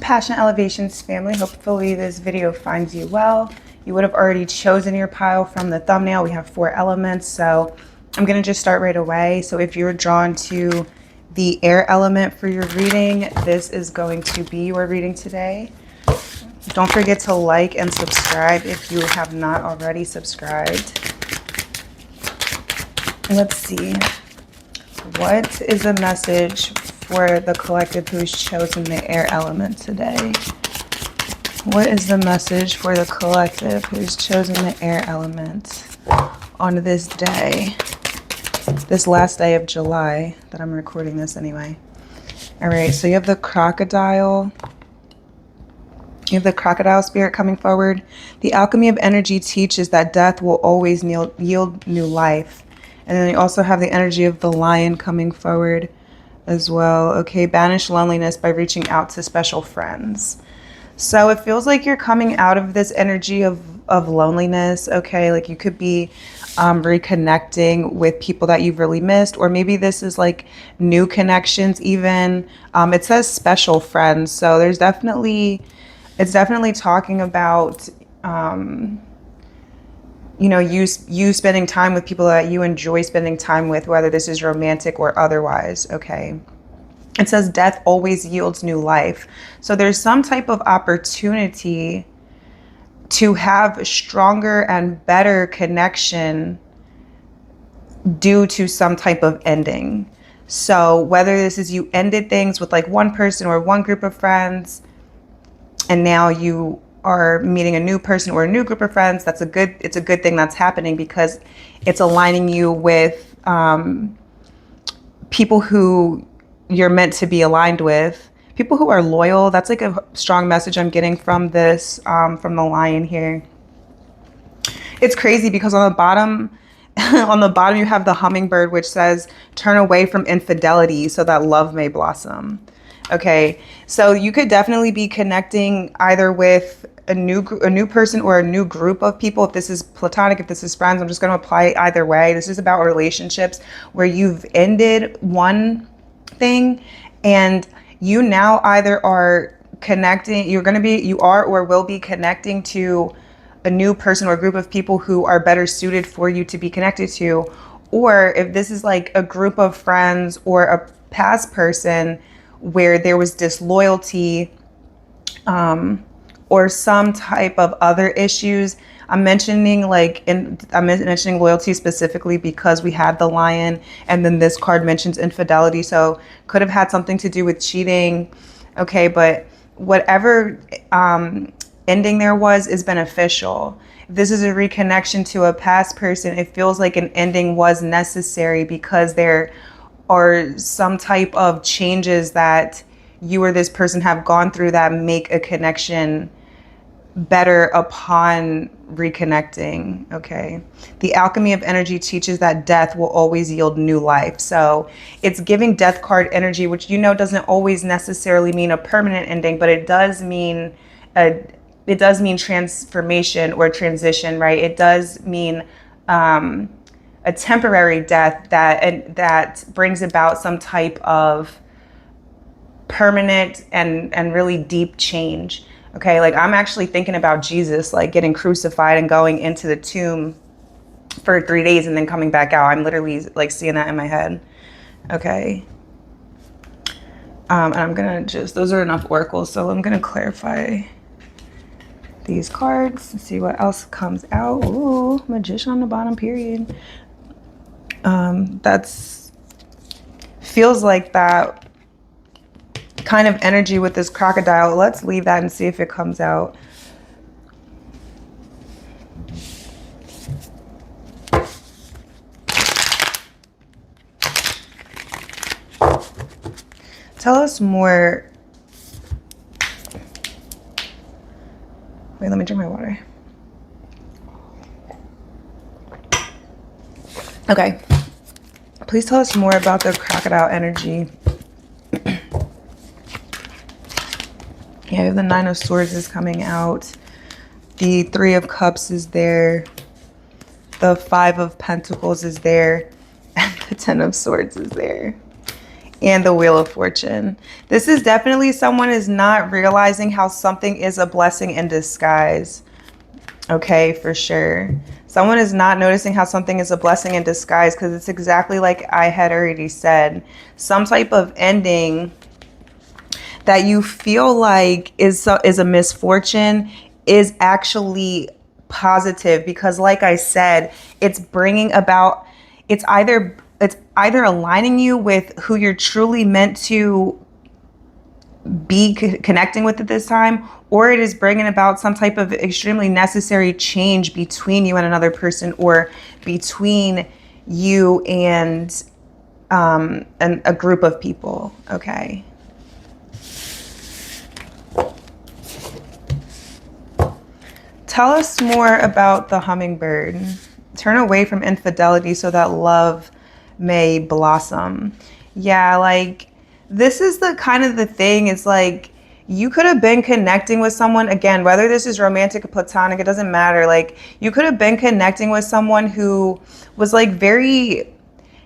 Passion Elevations family, hopefully this video finds you well. You would have already chosen your pile from the thumbnail. We have 4 elements, so I'm going to just start right away. So if you're drawn to the air element for your reading, this is going to be your reading today. Don't forget to like and subscribe if you have not already subscribed. Let's see. What is the message for the collective who's chosen the air element today? What is the message for the collective who's chosen the air element on this day? This last day of July that I'm recording this anyway. All right, so you have the crocodile. You have the crocodile spirit coming forward. The alchemy of energy teaches that death will always yield new life. And then you also have the energy of the lion coming forward as well. Okay, banish loneliness by reaching out to special friends. So it feels like you're coming out of this energy of loneliness. Okay, like you could be reconnecting with people that you've really missed, or maybe this is like new connections even. It says special friends, so it's definitely talking about you know, you spending time with people that you enjoy spending time with, whether this is romantic or otherwise. Okay, it says death always yields new life, so there's some type of opportunity to have a stronger and better connection due to some type of ending. So whether this is you ended things with like one person or one group of friends, and now you are meeting a new person or a new group of friends, it's a good thing that's happening, because it's aligning you with people who you're meant to be aligned with, people who are loyal. That's like a strong message I'm getting from this, from the lion here. It's crazy because on the bottom, you have the hummingbird, which says, turn away from infidelity so that love may blossom. Okay, so you could definitely be connecting either with a new person or a new group of people. If this is platonic, if this is friends, I'm just going to apply it either way. This is about relationships where you've ended one thing and you now either are connecting, you are or will be connecting to a new person or a group of people who are better suited for you to be connected to. Or if this is like a group of friends or a past person where there was disloyalty, or some type of other issues. I'm mentioning loyalty specifically because we had the lion, and then this card mentions infidelity. So could have had something to do with cheating. Okay, but whatever ending there was is beneficial. If this is a reconnection to a past person, it feels like an ending was necessary because there are some type of changes that you or this person have gone through that make a connection better upon reconnecting. Okay, the alchemy of energy teaches that death will always yield new life. So it's giving death card energy, which you know doesn't always necessarily mean a permanent ending, but it does mean transformation or transition, right? It does mean a temporary death that brings about some type of permanent and really deep change. Okay, like I'm actually thinking about Jesus like getting crucified and going into the tomb for 3 days and then coming back out. I'm literally like seeing that in my head. Okay, and I'm gonna those are enough oracles, so I'm gonna clarify these cards and see what else comes out. Ooh, magician on the bottom, period. That's feels like that kind of energy with this crocodile. Let's leave that and see if it comes out. Tell us more. Wait, let me drink my water. Okay, please tell us more about the crocodile energy. Yeah, the 9 of Swords is coming out. The 3 of Cups is there. The 5 of Pentacles is there. And the 10 of Swords is there. And the Wheel of Fortune. This is definitely someone is not realizing how something is a blessing in disguise. Okay, for sure. Someone is not noticing how something is a blessing in disguise because it's exactly like I had already said. Some type of ending that you feel like is a misfortune is actually positive because like I said, it's bringing about, it's either aligning you with who you're truly meant to be connecting with at this time, or it is bringing about some type of extremely necessary change between you and another person, or between you and a group of people. Okay. Tell us more about the hummingbird. Turn away from infidelity so that love may blossom. Yeah, like this is the kind of the thing. It's like you could have been connecting with someone, again, whether this is romantic or platonic, it doesn't matter. Like you could have been connecting with someone who was like very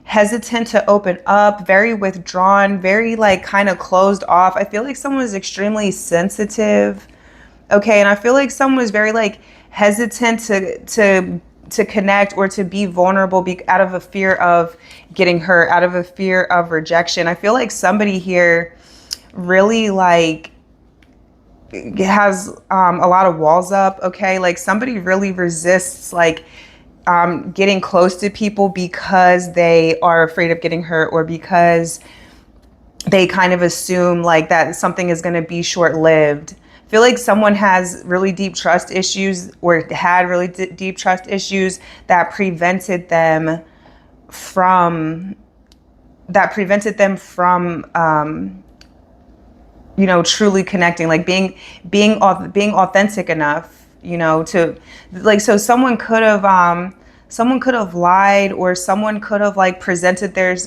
hesitant to open up, very withdrawn, very like kind of closed off. I feel like someone was extremely sensitive. Okay, and I feel like someone was very like hesitant to connect or to be vulnerable out of a fear of getting hurt, out of a fear of rejection. I feel like somebody here really like has a lot of walls up. Okay, like somebody really resists like getting close to people because they are afraid of getting hurt, or because they kind of assume like that something is going to be short-lived. I feel like someone has really deep trust issues, or had really deep trust issues that prevented them from truly connecting, like being authentic enough, to like, so someone could have lied, or someone could have like presented their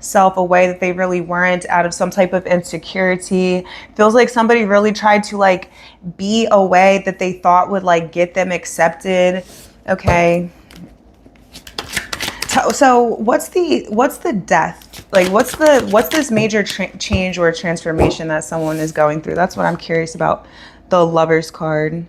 self a way that they really weren't, out of some type of insecurity. Feels like somebody really tried to like be a way that they thought would like get them accepted. Okay. So what's the death? Like what's this major change or transformation that someone is going through? That's what I'm curious about. The Lover's card.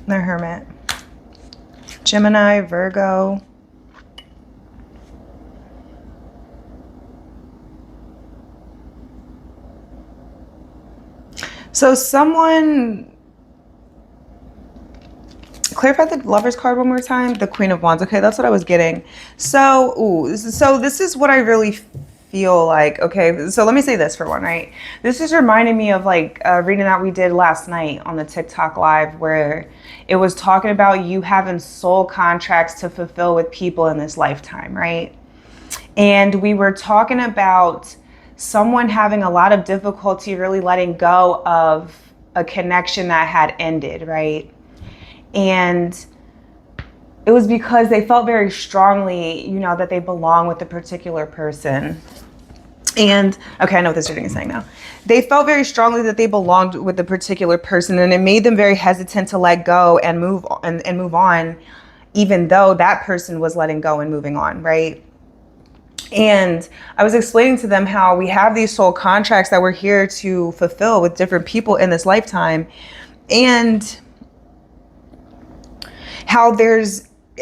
The Hermit. Gemini, Virgo. So someone, clarify the Lover's card one more time. The Queen of Wands. Okay, that's what I was getting. So this is what I really feel like. Okay, so let me say this for one, right? This is reminding me of like a reading that we did last night on the TikTok live, where it was talking about you having soul contracts to fulfill with people in this lifetime, right? And we were talking about someone having a lot of difficulty really letting go of a connection that had ended, right? And it was because they felt very strongly, that they belong with a particular person. And okay, I know what this reading is saying now. They felt very strongly that they belonged with a particular person, and it made them very hesitant to let go and move on, even though that person was letting go and moving on, right? And I was explaining to them how we have these soul contracts that we're here to fulfill with different people in this lifetime, and how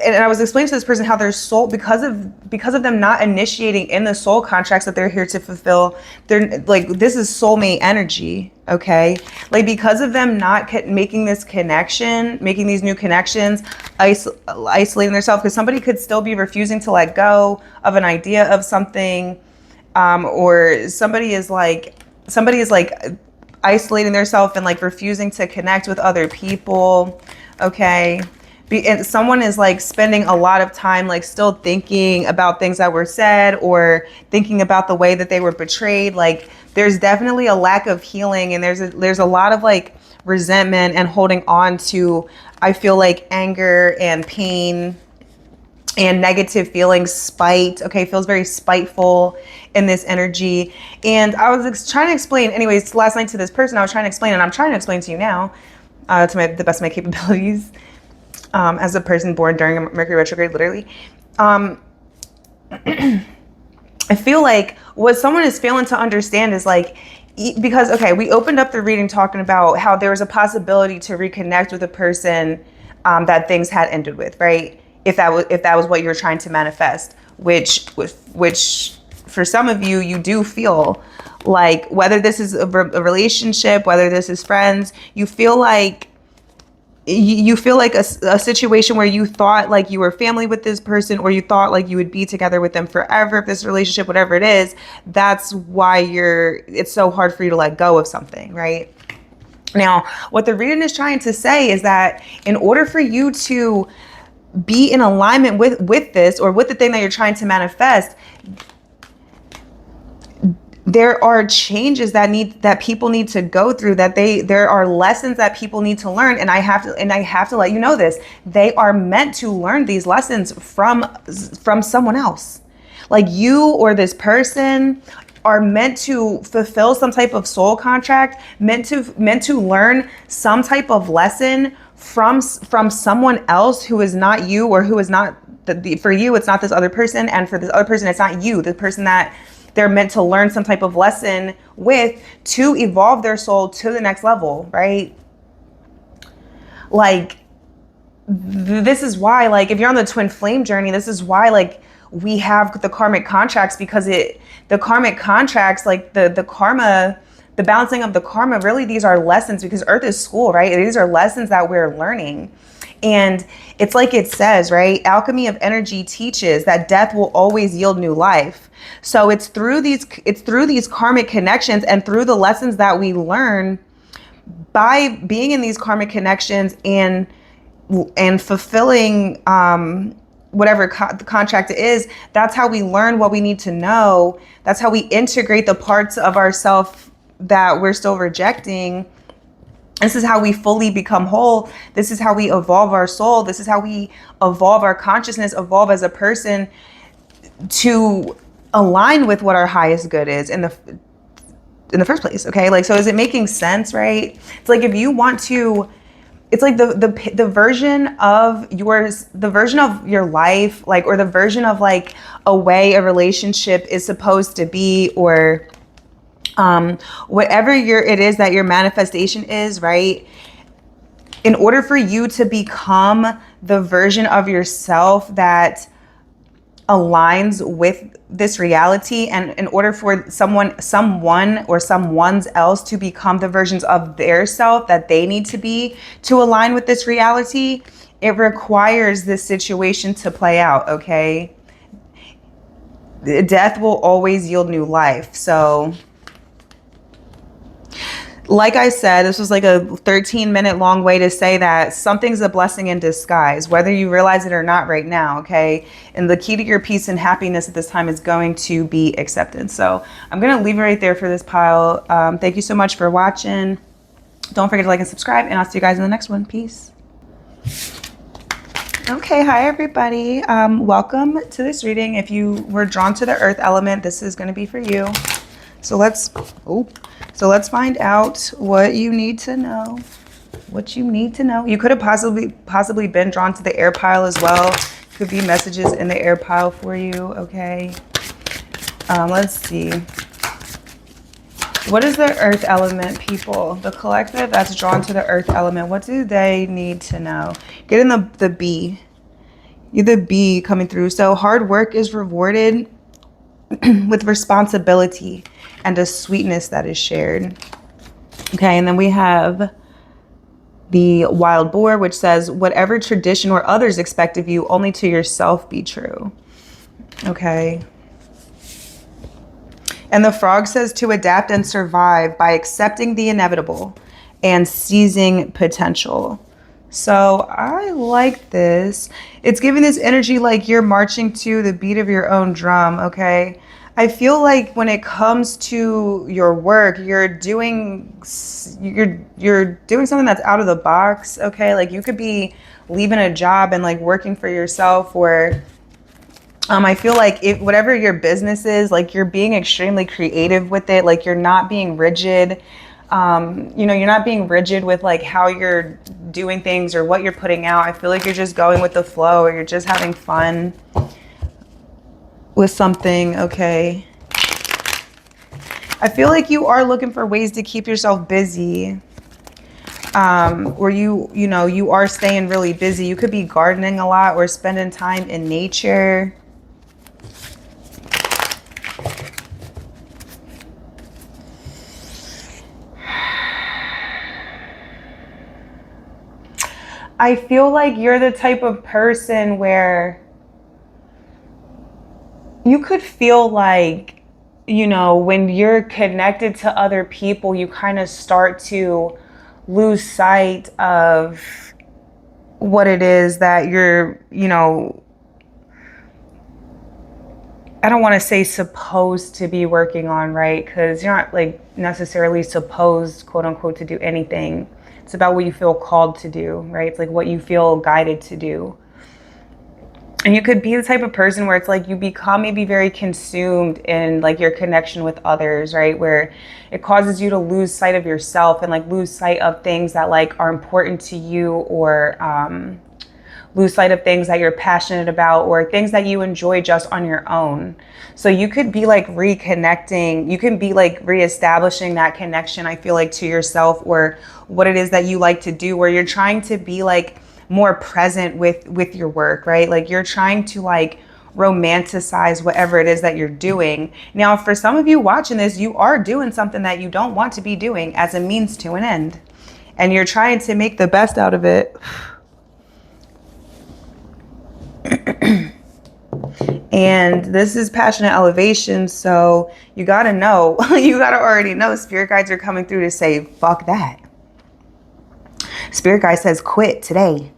and I was explaining to this person how their soul, because of them not initiating in the soul contracts that they're here to fulfill, they're like, this is soulmate energy, okay? Like because of them not making this connection, making these new connections, isolating themselves, because somebody could still be refusing to let go of an idea of something, or somebody is like isolating themselves and like refusing to connect with other people, okay? And someone is like spending a lot of time like still thinking about things that were said, or thinking about the way that they were betrayed. Like there's definitely a lack of healing, and there's a lot of like resentment and holding on to, I feel like, anger and pain and negative feelings, spite, okay, feels very spiteful in this energy. And I was trying to explain, anyways, last night to this person, I was trying to explain, and I'm trying to explain to you now, to the best of my capabilities, as a person born during a Mercury retrograde, literally. I feel like what someone is failing to understand is like, because, okay, we opened up the reading talking about how there was a possibility to reconnect with a person that things had ended with, right? If that was what you were trying to manifest, which for some of you, you do feel like, whether this is a relationship, whether this is friends, you feel like a situation where you thought like you were family with this person, or you thought like you would be together with them forever, if this relationship, whatever it is, that's why it's so hard for you to let go of something, right? Now, what the reading is trying to say is that in order for you to be in alignment with this, or with the thing that you're trying to manifest, there are changes that people need to go through, there are lessons that people need to learn. And I have to let you know this. They are meant to learn these lessons from someone else. Like, you or this person are meant to fulfill some type of soul contract, meant to learn some type of lesson from someone else who is not you, or who is not for you, it's not this other person, and for this other person, it's not you, the person that they're meant to learn some type of lesson with, to evolve their soul to the next level, right? Like, this is why, like, if you're on the twin flame journey, this is why, like, we have the karmic contracts, because the karmic contracts, like the karma, the balancing of the karma, really, these are lessons, because Earth is school, right? These are lessons that we're learning. And it's like it says, right? Alchemy of energy teaches that death will always yield new life. So it's through these karmic connections, and through the lessons that we learn by being in these karmic connections, and fulfilling whatever the contract is. That's how we learn what we need to know. That's how we integrate the parts of ourself that we're still rejecting. This is how we fully become whole. This is how we evolve our soul. This is how we evolve our consciousness, evolve as a person, to align with what our highest good is in the first place. Okay, like, so is it making sense, right? It's like, if you want to, it's like the version of your life, like, or the version of like a way a relationship is supposed to be, or whatever it is that your manifestation is, right? In order for you to become the version of yourself that aligns with this reality, and in order for someone or someone's else to become the versions of their self that they need to be to align with this reality, it requires this situation to play out, okay? Death will always yield new life. So, like I said, this was like a 13-minute long way to say that something's a blessing in disguise, whether you realize it or not right now, okay? And the key to your peace and happiness at this time is going to be acceptance. So I'm going to leave it right there for this pile. Thank you so much for watching. Don't forget to like and subscribe, and I'll see you guys in the next one. Peace. Okay, hi everybody. Welcome to this reading. If you were drawn to the earth element, this is going to be for you. So let's find out what you need to know. You could have possibly been drawn to the air pile as well. Could be messages in the air pile for you, okay? Let's see. What is the earth element, people? The collective that's drawn to the earth element. What do they need to know? Get in the B. You're the B coming through. So hard work is rewarded with responsibility and a sweetness that is shared. Okay, and then we have the wild boar, which says, whatever tradition or others expect of you, only to yourself be true. Okay. And the frog says to adapt and survive by accepting the inevitable and seizing potential. So I like this. It's giving this energy like you're marching to the beat of your own drum, okay? I feel like when it comes to your work, you're doing something that's out of the box, okay? Like, you could be leaving a job and like working for yourself, or I feel like if whatever your business is, like you're being extremely creative with it. Like you're not being rigid. You know, you're not being rigid with like how you're doing things or what you're putting out. I feel like you're just going with the flow, or you're just having fun with something. Okay. I feel like you are looking for ways to keep yourself busy. Or you know, you are staying really busy. You could be gardening a lot or spending time in nature. I feel like you're the type of person where you could feel like, you know, when you're connected to other people, you kind of start to lose sight of what it is that you're, you know, I don't want to say supposed to be working on, right? Because you're not like necessarily supposed, quote unquote, to do anything. It's about what you feel called to do, right? It's like what you feel guided to do. And you could be the type of person where it's like you become maybe very consumed in like your connection with others, right? Where it causes you to lose sight of yourself and like lose sight of things that like are important to you, or lose sight of things that you're passionate about, or things that you enjoy just on your own. So you could be like reconnecting, you can be like reestablishing that connection, I feel like, to yourself, or what it is that you like to do, where you're trying to be like more present with your work, right? Like you're trying to like romanticize whatever it is that you're doing. Now, for some of you watching this, you are doing something that you don't want to be doing as a means to an end, and you're trying to make the best out of it. And this is passionate elevation, so you gotta know, you gotta already know spirit guides are coming through to say, fuck that. Spirit guide says, quit today.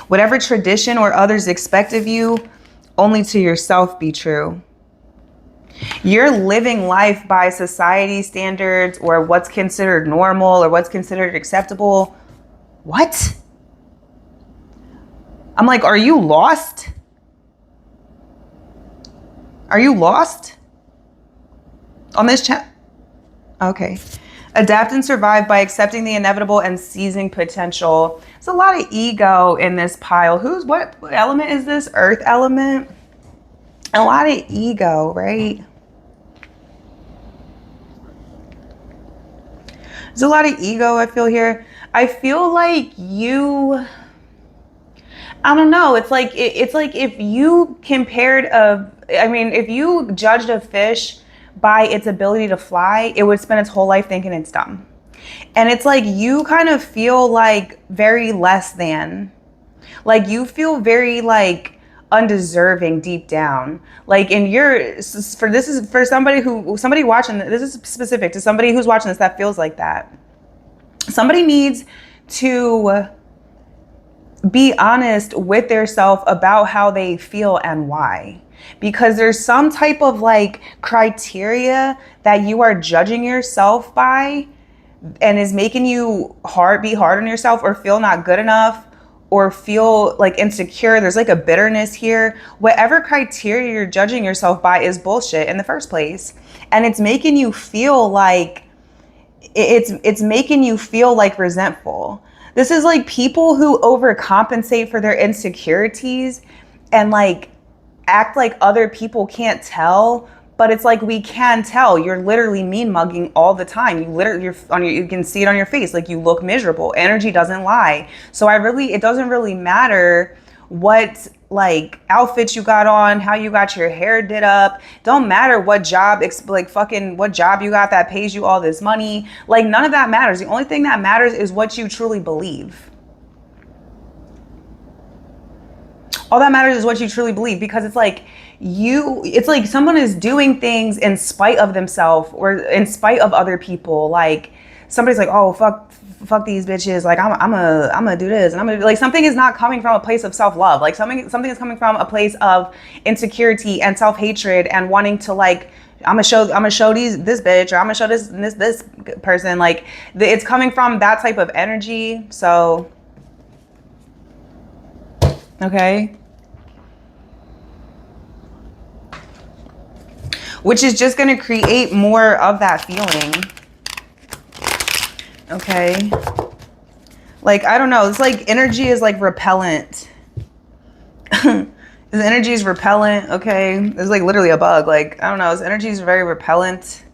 Whatever tradition or others expect of you, only to yourself be true. You're living life by society standards, or what's considered normal, or what's considered acceptable. What? I'm like, are you lost? Are you lost on this chat? Okay. Adapt and survive by accepting the inevitable and seizing potential. There's a lot of ego in this pile. What element is this? Earth element? A lot of ego, right? There's a lot of ego I feel here. I feel like you, I don't know. It's like if you if you judged a fish by its ability to fly, it would spend its whole life thinking it's dumb. And it's like you kind of feel like very less than. Like you feel very like undeserving deep down. Like this is for somebody watching this, is specific to somebody who's watching this that feels like that. Somebody needs to be honest with their self about how they feel and why. Because there's some type of like criteria that you are judging yourself by, and is making you be hard on yourself, or feel not good enough, or feel like insecure. There's like a bitterness here. Whatever criteria you're judging yourself by is bullshit in the first place. And it's making you feel like it's making you feel like resentful. This is like people who overcompensate for their insecurities and like act like other people can't tell, but it's like we can tell. You're literally mean mugging all the time. You can see it on your face. Like you look miserable. Energy doesn't lie. So it doesn't really matter what like outfits you got on, how you got your hair did up. Don't matter what job, what job you got that pays you all this money. Like none of that matters. The only thing that matters is what you truly believe. All that matters is what you truly believe, because it's like someone is doing things in spite of themselves or in spite of other people. Like somebody's like, oh, fuck these bitches. Like I'm gonna do this, and I'm gonna like, something is not coming from a place of self-love. Like something is coming from a place of insecurity and self-hatred and wanting to like, I'm gonna show this bitch, or I'm gonna show this person. Like it's coming from that type of energy. So okay. which is just going to create more of that feeling. Okay. Like, I don't know. It's like energy is like repellent. His energy is repellent. Okay. It's like literally a bug. Like, I don't know. His energy is very repellent.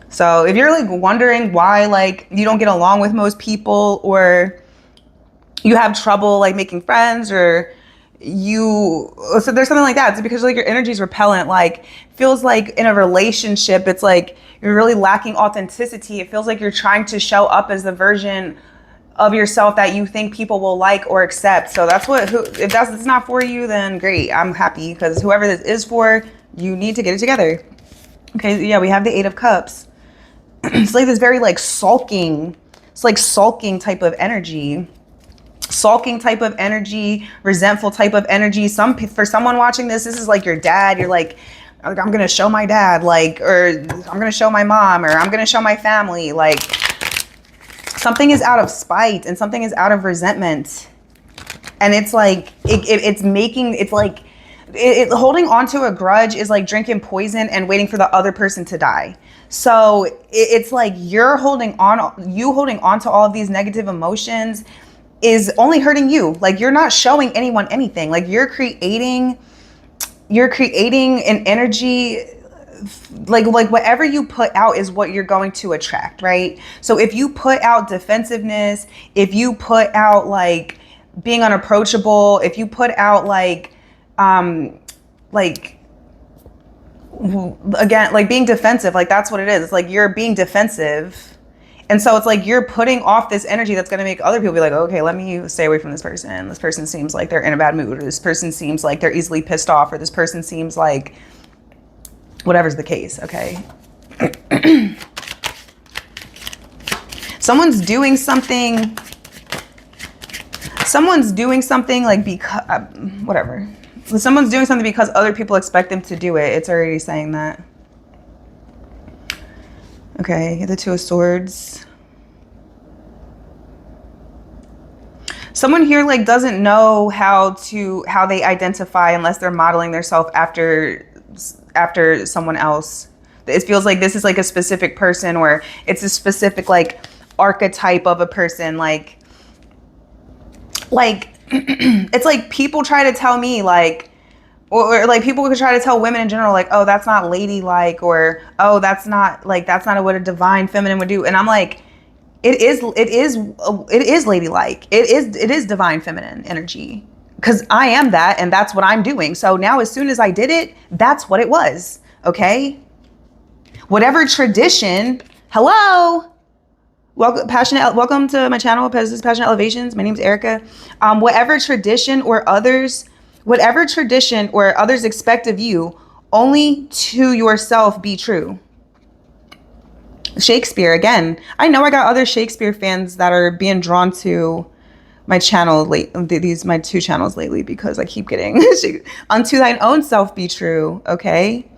So if you're like wondering why like you don't get along with most people, or you have trouble like making friends, or so there's something like that, it's because like your energy is repellent. Like, feels like in a relationship, it's like you're really lacking authenticity. It feels like you're trying to show up as the version of yourself that you think people will like or accept. So that's if that's not for you, then great. I'm happy, because whoever this is for, you need to get it together. Okay, yeah, we have the Eight of Cups. It's like this very like sulking, it's like sulking type of energy. Sulking type of energy, resentful type of energy. For someone watching this is like your dad. You're like, I'm gonna show my dad, like, or I'm gonna show my mom, or I'm gonna show my family. Like, something is out of spite and something is out of resentment, and it's like holding on to a grudge is like drinking poison and waiting for the other person to die. So it's like you're holding on to all of these negative emotions is only hurting you. Like, you're not showing anyone anything. Like, you're creating an energy, like whatever you put out is what you're going to attract, right? So if you put out defensiveness, if you put out like being unapproachable, if you put out again, like being defensive, like that's what it is. It's like you're being defensive. And so it's like you're putting off this energy that's going to make other people be like, okay, let me stay away from this person. This person seems like they're in a bad mood, or this person seems like they're easily pissed off, or this person seems like whatever's the case. Okay. Someone's doing something like because whatever. Someone's doing something because other people expect them to do it. It's already saying that. Okay, the Two of Swords. Someone here like doesn't know how they identify unless they're modeling themselves after someone else. It feels like this is like a specific person, or it's a specific like archetype of a person. Like it's like people try to tell me like, or like people could try to tell women in general, like, oh, that's not ladylike, or oh, that's not what a divine feminine would do. And I'm like, it is ladylike. It is divine feminine energy, because I am that, and that's what I'm doing. So now, as soon as I did it, that's what it was. Okay. Whatever tradition. Hello. Welcome to my channel. This is Passionate Elevations. My name is Erica. Whatever tradition or others expect of you, only to yourself be true. Shakespeare, again. I know I got other Shakespeare fans that are being drawn to my channel my two channels lately, because I keep getting unto thine own self be true. Okay.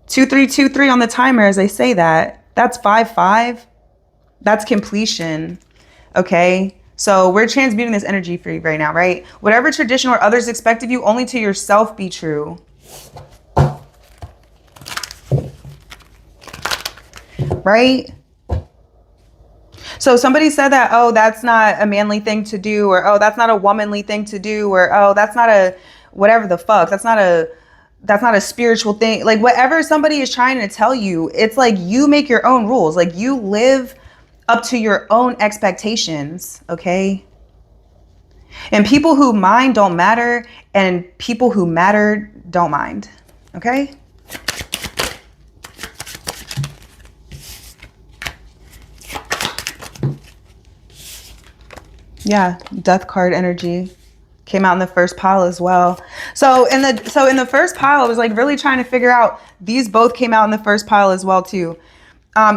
2323 on the timer as I say that. That's 5-5. That's completion. Okay. So we're transmuting this energy for you right now, right? Whatever tradition or others expect of you, only to yourself be true. Right? So somebody said that, oh, that's not a manly thing to do, or oh, that's not a womanly thing to do, or oh, that's not a whatever the fuck. That's not a spiritual thing. Like, whatever somebody is trying to tell you, it's like you make your own rules. Like, you live up to your own expectations, okay? And people who mind don't matter, and people who matter don't mind, okay? Yeah, Death card energy came out in the first pile as well. So in the first pile, I was like really trying to figure out, these both came out in the first pile as well too.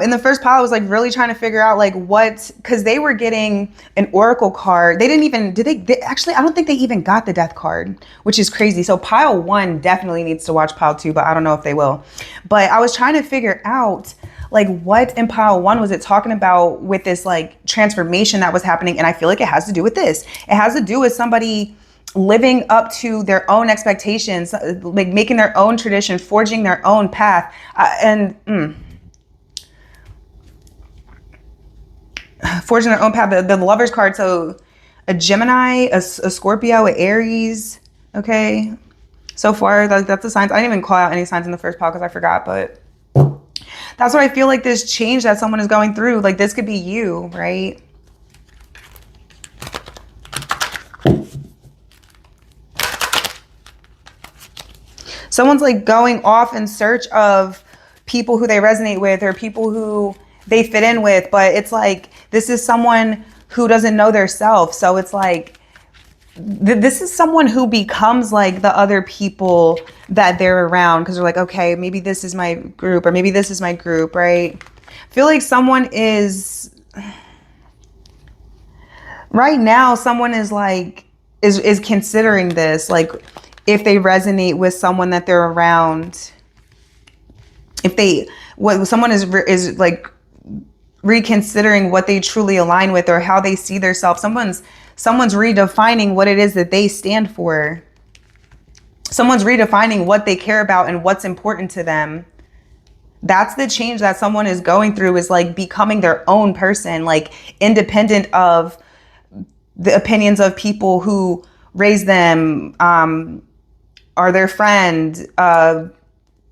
In the first pile, I was like really trying to figure out like because they were getting an oracle card. They didn't even, actually, I don't think they even got the Death card, which is crazy. So pile 1 definitely needs to watch pile 2, but I don't know if they will. But I was trying to figure out like what in pile 1 was it talking about with this like transformation that was happening. And I feel like it has to do with this. It has to do with somebody living up to their own expectations, like making their own tradition, forging their own path. Forging their own path. The Lover's card. So a Gemini, a Scorpio, a Aries. Okay. So far, that's the signs. I didn't even call out any signs in the first pile because I forgot, but that's what I feel like, this change that someone is going through. Like, this could be you, right? Someone's like going off in search of people who they resonate with or people who they fit in with. But it's like, this is someone who doesn't know their self. So it's like, this is someone who becomes like the other people that they're around. Because they're like, okay, maybe this is my group, or maybe this is my group, right? I feel like someone is, right now, someone is like, is considering this, like, if they resonate with someone that they're around, if someone is like reconsidering what they truly align with or how they see themselves. Someone's redefining what it is that they stand for. Someone's redefining what they care about and what's important to them. That's the change that someone is going through, is like becoming their own person, like independent of the opinions of people who raise them, are their friend,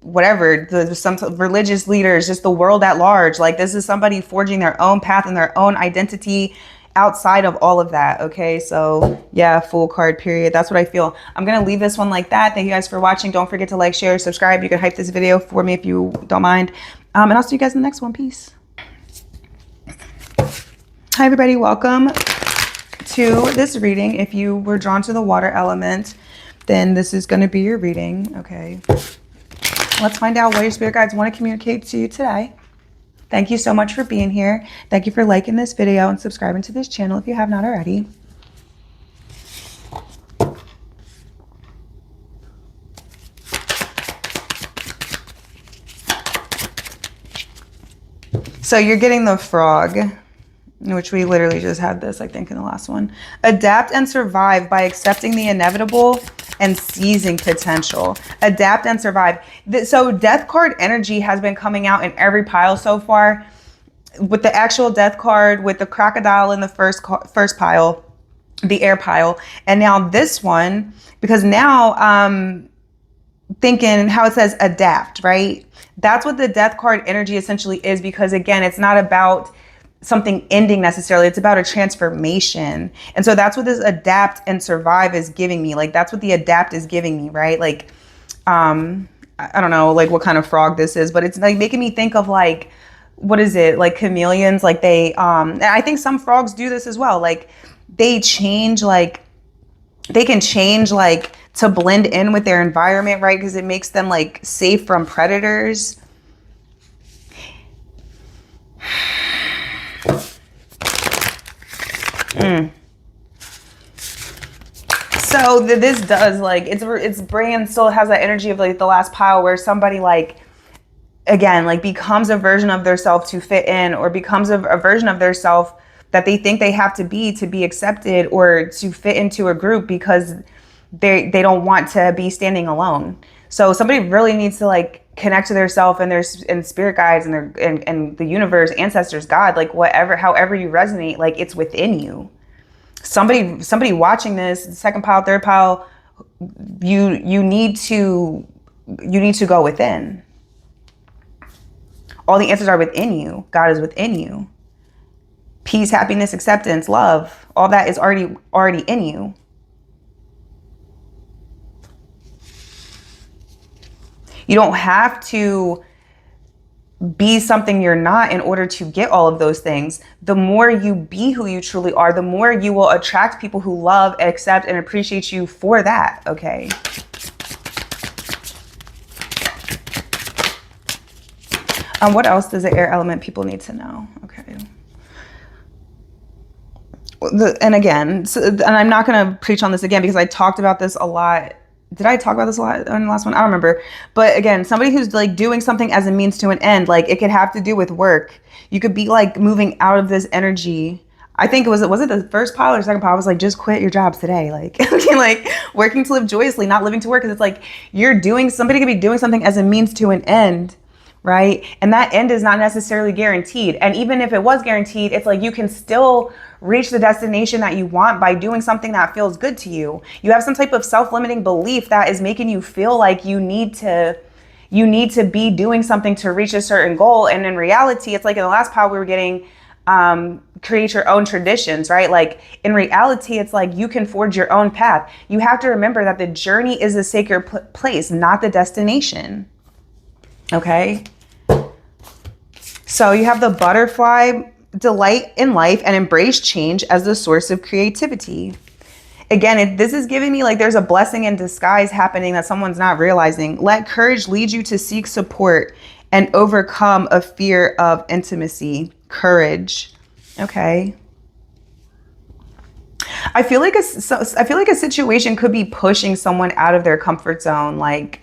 whatever, some religious leaders, just the world at large. Like, this is somebody forging their own path and their own identity outside of all of that. Okay, so yeah, Fool card, period. That's what I feel. I'm gonna leave this one like that. Thank you guys for watching. Don't forget to like, share, subscribe. You can hype this video for me if you don't mind. And I'll see you guys in the next one. Peace. Hi everybody, welcome to this reading. If you were drawn to the water element, then this is going to be your reading. Okay, let's find out what your spirit guides want to communicate to you today. Thank you so much for being here. Thank you for liking this video and subscribing to this channel if you have not already. So you're getting the Frog, which we literally just had this, I think, in the last one. Adapt and survive by accepting the inevitable and seizing potential. Adapt and survive. So Death card energy has been coming out in every pile so far, with the actual Death card, with the crocodile in the first pile, the air pile, and now this one, because now thinking how it says adapt, right? That's what the Death card energy essentially is, because again, it's not about something ending necessarily, it's about a transformation. And so that's what this adapt and survive is giving me. Like, that's what the adapt is giving me, right? Like, I don't know, like what kind of frog this is, but it's like making me think of like, what is it? Like chameleons, like they, and I think some frogs do this as well. Like they change, like they can change like to blend in with their environment, right? Because it makes them like safe from predators. So this does, like, its brain still has that energy of like the last pile, where somebody like, again, like becomes a version of their self to fit in, or becomes a version of their self that they think they have to be accepted or to fit into a group, because they don't want to be standing alone. So somebody really needs to like connect to their self and their spirit guides and their and the universe, ancestors, God, like whatever, however you resonate, like it's within you. Somebody watching this, second pile, third pile, you need to go within. All the answers are within you. God is within you. Peace, happiness, acceptance, love, all that is already in you. You don't have to be something you're not in order to get all of those things. The more you be who you truly are, the more you will attract people who love, accept, and appreciate you for that, okay? What else does the air element people need to know? Okay. And again, and I'm not going to preach on this again because I talked about this a lot. Did I talk about this a lot in the last one? I don't remember. But again, somebody who's like doing something as a means to an end, like it could have to do with work. You could be like moving out of this energy I think was it the first pile or second pile? I was like, just quit your jobs today. Like, like working to live joyously, not living to work. Cause it's like, somebody could be doing something as a means to an end, right? And that end is not necessarily guaranteed. And even if it was guaranteed, it's like, you can still reach the destination that you want by doing something that feels good to you. You have some type of self-limiting belief that is making you feel like you need to be doing something to reach a certain goal. And in reality, it's like in the last pile we were getting, create your own traditions, right? Like in reality, it's like you can forge your own path. You have to remember that the journey is a sacred place, not the destination. Okay. So you have the butterfly, delight in life and embrace change as the source of creativity. Again, this is giving me like there's a blessing in disguise happening that someone's not realizing. Let courage lead you to seek support and overcome a fear of intimacy. Courage. Okay. I feel like a situation could be pushing someone out of their comfort zone. Like,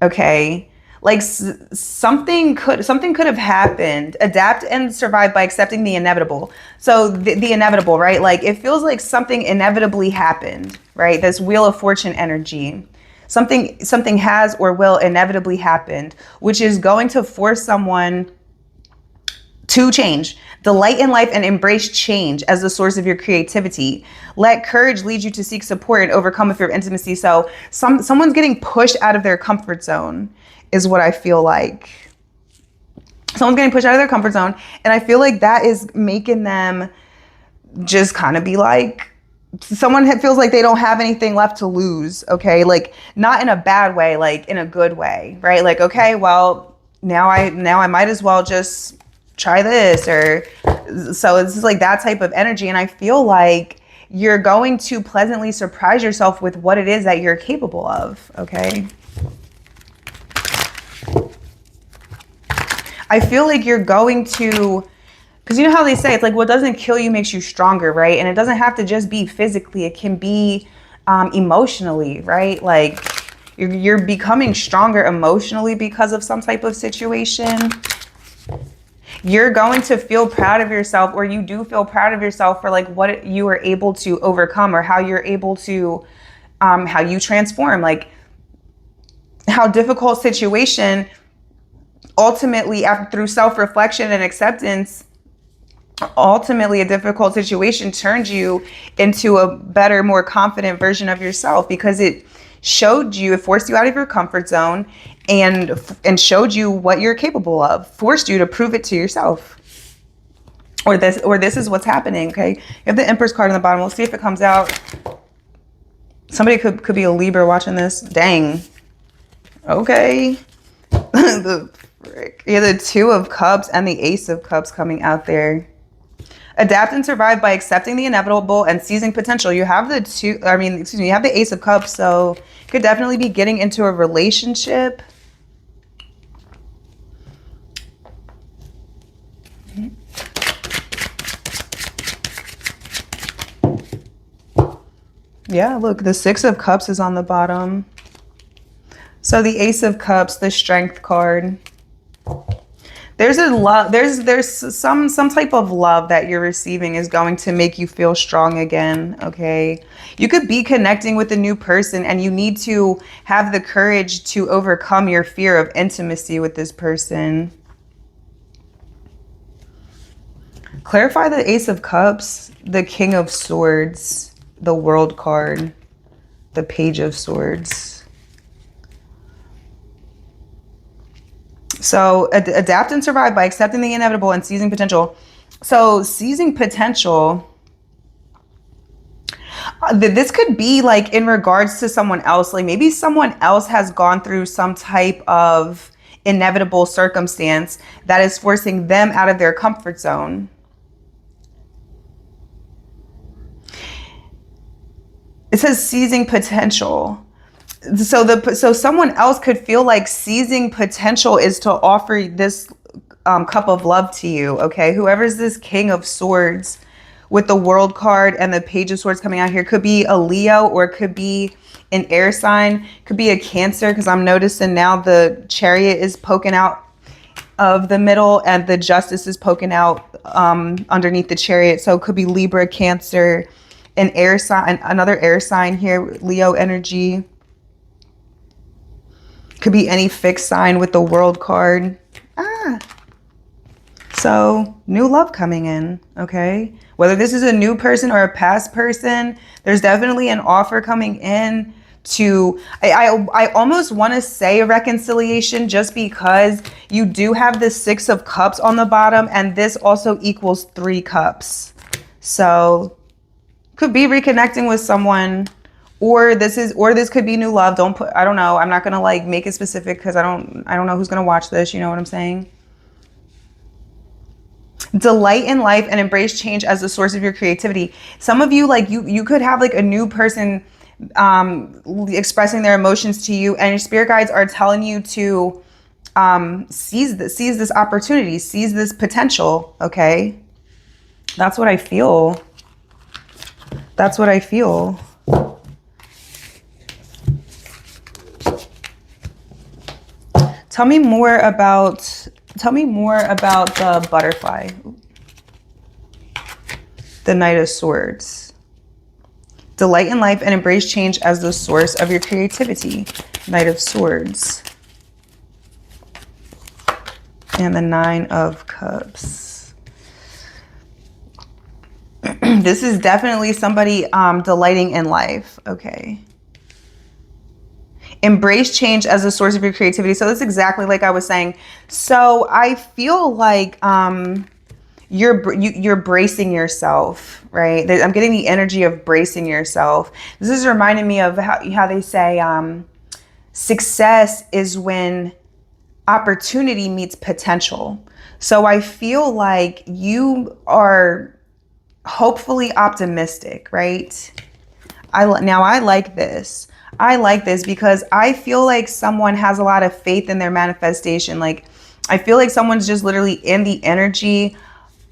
okay, like something could have happened. Adapt and survive by accepting the inevitable. So the inevitable, right? Like it feels like something inevitably happened, right? This Wheel of Fortune energy. Something has or will inevitably happen, which is going to force someone to change. Delight in life and embrace change as the source of your creativity. Let courage lead you to seek support and overcome a fear of intimacy. So someone's getting pushed out of their comfort zone is what I feel like. Someone's getting pushed out of their comfort zone. And I feel like that is making them just kind of be like, someone feels like they don't have anything left to lose. Okay. Like not in a bad way, like in a good way, right? Like, okay, well, now I might as well just try this, or so it's just like that type of energy. And I feel like you're going to pleasantly surprise yourself with what it is that you're capable of. Okay. I feel like you're going to, because you know how they say it's like what doesn't kill you makes you stronger, right? And it doesn't have to just be physically, it can be emotionally, right? Like you're becoming stronger emotionally because of some type of situation. You're going to feel proud of yourself, or you do feel proud of yourself for like what you were able to overcome, or how you're able to, how you transform, like how difficult situation ultimately through self-reflection and acceptance, ultimately a difficult situation turned you into a better, more confident version of yourself, because it forced you out of your comfort zone and showed you what you're capable of, forced you to prove it to yourself. Or this is what's happening. Okay. You have the Empress card on the bottom. We'll see if it comes out. Somebody could be a Libra watching this. Dang. Okay. The frick. Yeah, the Two of Cups and the Ace of Cups coming out there. Adapt and survive by accepting the inevitable and seizing potential. You have you have the Ace of Cups, so you could definitely be getting into a relationship. Yeah, look, the Six of Cups is on the bottom. So the Ace of Cups, the Strength card. There's a love, there's some type of love that you're receiving is going to make you feel strong again, okay? You could be connecting with a new person and you need to have the courage to overcome your fear of intimacy with this person. Clarify the Ace of Cups, the King of Swords, the World card, the Page of Swords. So adapt and survive by accepting the inevitable and seizing potential. So seizing potential, this could be like in regards to someone else. Like maybe someone else has gone through some type of inevitable circumstance that is forcing them out of their comfort zone. It says seizing potential. So someone else could feel like seizing potential is to offer this cup of love to you, okay? Whoever's this King of Swords with the World card and the Page of Swords coming out here could be a Leo, or it could be an air sign, could be a Cancer, because I'm noticing now the Chariot is poking out of the middle, and the justice is poking out underneath the chariot. So it could be Libra, Cancer, an air sign, another air sign here, Leo energy. Could be any fixed sign with the World card. So new love coming in, okay? Whether this is a new person or a past person, there's definitely an offer coming in to, I almost want to say a reconciliation, just because you do have the 6 of Cups on the bottom, and this also equals 3 cups. So could be reconnecting with someone, or this could be new love. I don't know. I'm not going to like make it specific because I don't know who's going to watch this. You know what I'm saying? Delight in life and embrace change as the source of your creativity. Some of you, like you could have like a new person expressing their emotions to you, and your spirit guides are telling you to seize this opportunity, seize this potential. Okay, that's what I feel. That's what I feel. Tell me more about the butterfly. The Knight of Swords. Delight in life and embrace change as the source of your creativity. Knight of Swords. And the 9 of Cups. This is definitely somebody delighting in life. Okay. Embrace change as a source of your creativity. So that's exactly like I was saying. So I feel like you're bracing yourself, right? I'm getting the energy of bracing yourself. This is reminding me of how they say success is when opportunity meets potential. So I feel like you are hopefully optimistic, right? I like this. I like this because I feel like someone has a lot of faith in their manifestation. Like, I feel like someone's just literally in the energy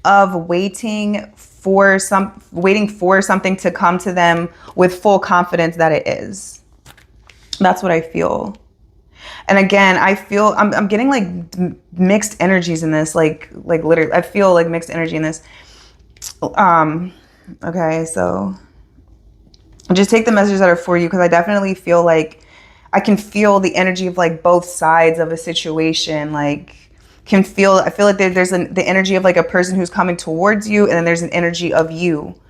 of waiting for something to come to them with full confidence that it is. That's what I feel. And again, I feel I'm getting like mixed energies in this. Like literally, I feel like mixed energy in this. Okay, so just take the messages that are for you, because I definitely feel like I can feel the energy of like both sides of a situation. Like I feel like there's the energy of like a person who's coming towards you, and then there's an energy of you.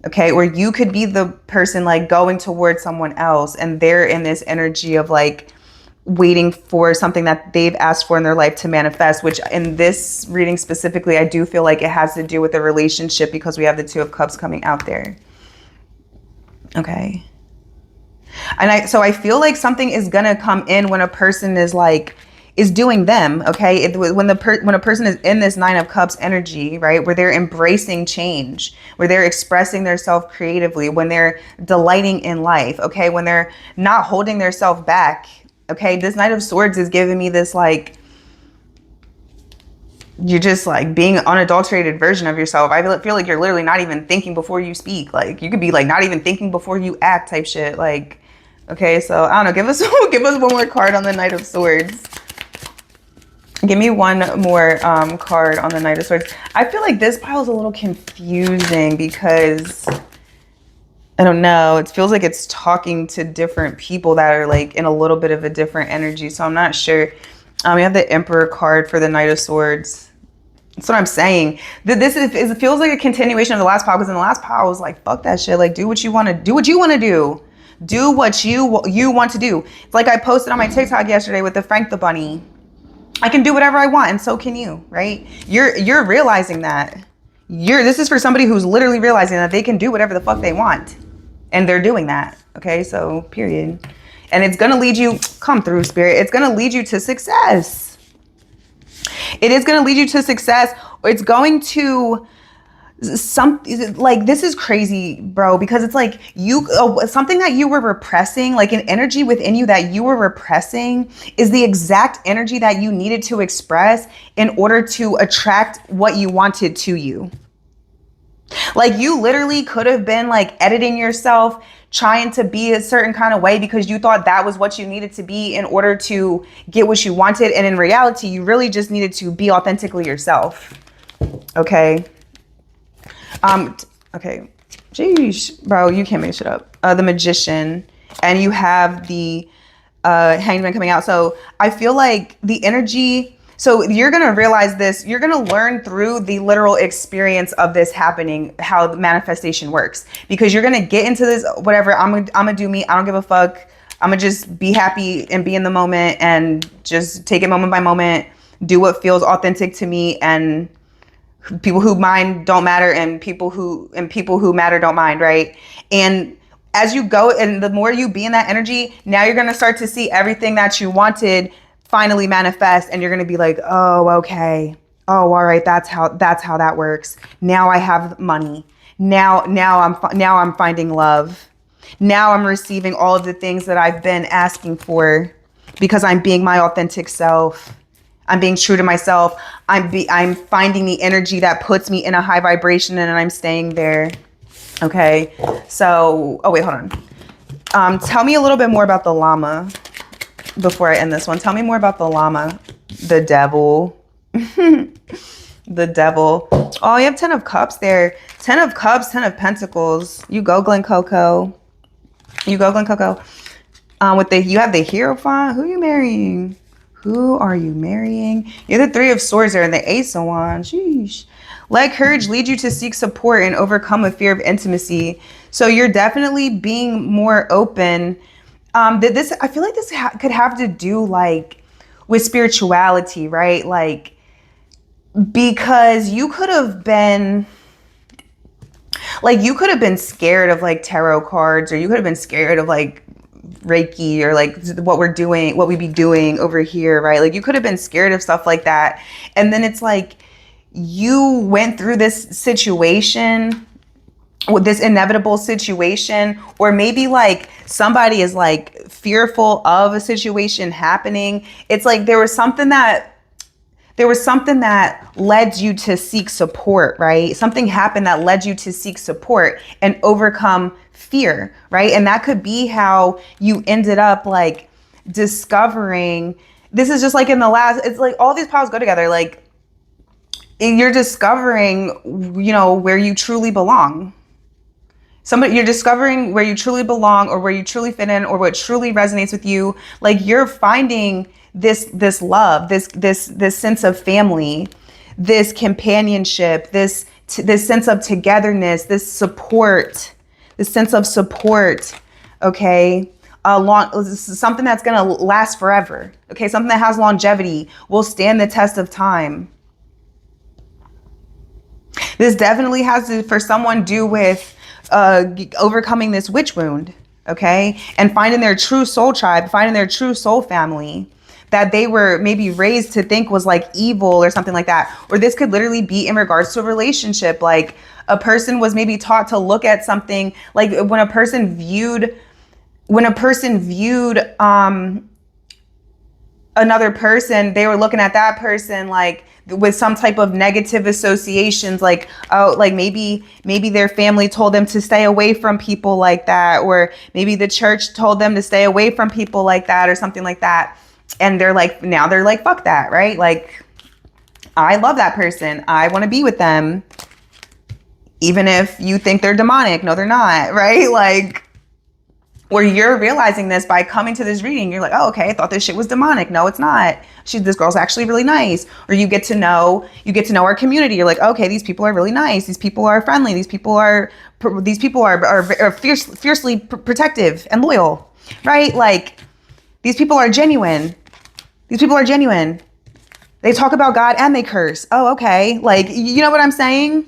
Okay, or you could be the person like going towards someone else, and they're in this energy of like waiting for something that they've asked for in their life to manifest, which in this reading specifically, I do feel like it has to do with a relationship, because we have the 2 of Cups coming out there. Okay. And so I feel like something is going to come in when a person is doing them. Okay. When a person is in this 9 of Cups energy, right, where they're embracing change, where they're expressing themselves creatively, when they're delighting in life. Okay. When they're not holding themselves back. Okay. This Knight of Swords is giving me this, like, you're just like being an unadulterated version of yourself. I feel like you're literally not even thinking before you speak. Like, you could be like not even thinking before you act type shit. Like, okay, so I don't know. Give us one more card on the Knight of Swords. Give me one more card on the Knight of Swords. I feel like this pile is a little confusing because I don't know. It feels like it's talking to different people that are like in a little bit of a different energy. So I'm not sure. We have the Emperor card for the Knight of Swords. That's what I'm saying. It feels like a continuation of the last pile, because in the last pile I was like, fuck that shit. Like, do what you want to do. What you want to do. Do what you want to do. It's like I posted on my TikTok yesterday with the Frank the Bunny. I can do whatever I want, and so can you, right? You're realizing that. This is for somebody who's literally realizing that they can do whatever the fuck they want. And they're doing that. Okay, so period. And it's going to lead you, come through, Spirit. It's going to lead you to success. It is going to lead you to success. It's going to like, this is crazy, bro, because it's like something that you were repressing, like an energy within you that you were repressing, is the exact energy that you needed to express in order to attract what you wanted to you. Like, you literally could have been like editing yourself, trying to be a certain kind of way because you thought that was what you needed to be in order to get what you wanted. And in reality, you really just needed to be authentically yourself. Okay. Okay. Jeez, bro, you can't make shit up. The Magician, and you have the Hanged Man coming out. So I feel like the energy, so you're going to realize this, you're going to learn through the literal experience of this happening, how the manifestation works, because you're going to get into this, whatever, I'm gonna do me. I don't give a fuck. I'm gonna just be happy and be in the moment and just take it moment by moment, do what feels authentic to me, and people who mind don't matter, and people who matter don't mind, right? And as you go, and the more you be in that energy, now you're going to start to see everything that you wanted finally manifest, and you're going to be like, oh, okay. Oh, all right. That's how that works. Now I have money. Now I'm finding love. Now I'm receiving all of the things that I've been asking for because I'm being my authentic self. I'm being true to myself. I'm finding the energy that puts me in a high vibration, and I'm staying there. Okay. So, oh wait, hold on. Tell me a little bit more about the llama before I end this one. Tell me more about the llama, the devil, the devil. Oh, you have 10 of cups there. 10 of cups, 10 of pentacles. You go, Glen Coco. You go, Glen Coco. You have the Hierophant. Who are you marrying? Who are you marrying? You're the 3 of swords there and the Ace of Wands. Sheesh. Let courage lead you to seek support and overcome a fear of intimacy. So you're definitely being more open. I feel like this could have to do like with spirituality, right? Like, because you could have been scared of like tarot cards, or you could have been scared of like Reiki, or like what we be doing over here, right? Like you could have been scared of stuff like that. And then it's like you went through this situation, with this inevitable situation, or maybe like somebody is like fearful of a situation happening. It's like there was something that led you to seek support, right? Something happened that led you to seek support and overcome fear, right? And that could be how you ended up like discovering, this is just like it's like all these piles go together. Like you're discovering, where you truly belong. You're discovering where you truly belong, or where you truly fit in, or what truly resonates with you. Like you're finding this love, this sense of family, this companionship, this sense of togetherness, this sense of support. Okay. Something that's going to last forever. Okay. Something that has longevity, will stand the test of time. This definitely has to, for someone, do with overcoming this witch wound, okay? And finding their true soul tribe, finding their true soul family that they were maybe raised to think was like evil or something like that. Or this could literally be in regards to a relationship. Like a person was maybe taught to look at something, like when a person viewed another person, they were looking at that person like with some type of negative associations, like, oh, like maybe their family told them to stay away from people like that, or maybe the church told them to stay away from people like that, or something like that. And now they're like, fuck that, right? Like, I love that person. I want to be with them. Even if you think they're demonic. No, they're not, right? Like, or you're realizing this by coming to this reading. You're like, oh, okay, I thought this shit was demonic. No, it's not. This girl's actually really nice. Or you get to know our community. You're like, okay, these people are really nice. These people are friendly. These people are fiercely protective and loyal, right? Like, these people are genuine. They talk about God and they curse. Oh, okay. Like, you know what I'm saying?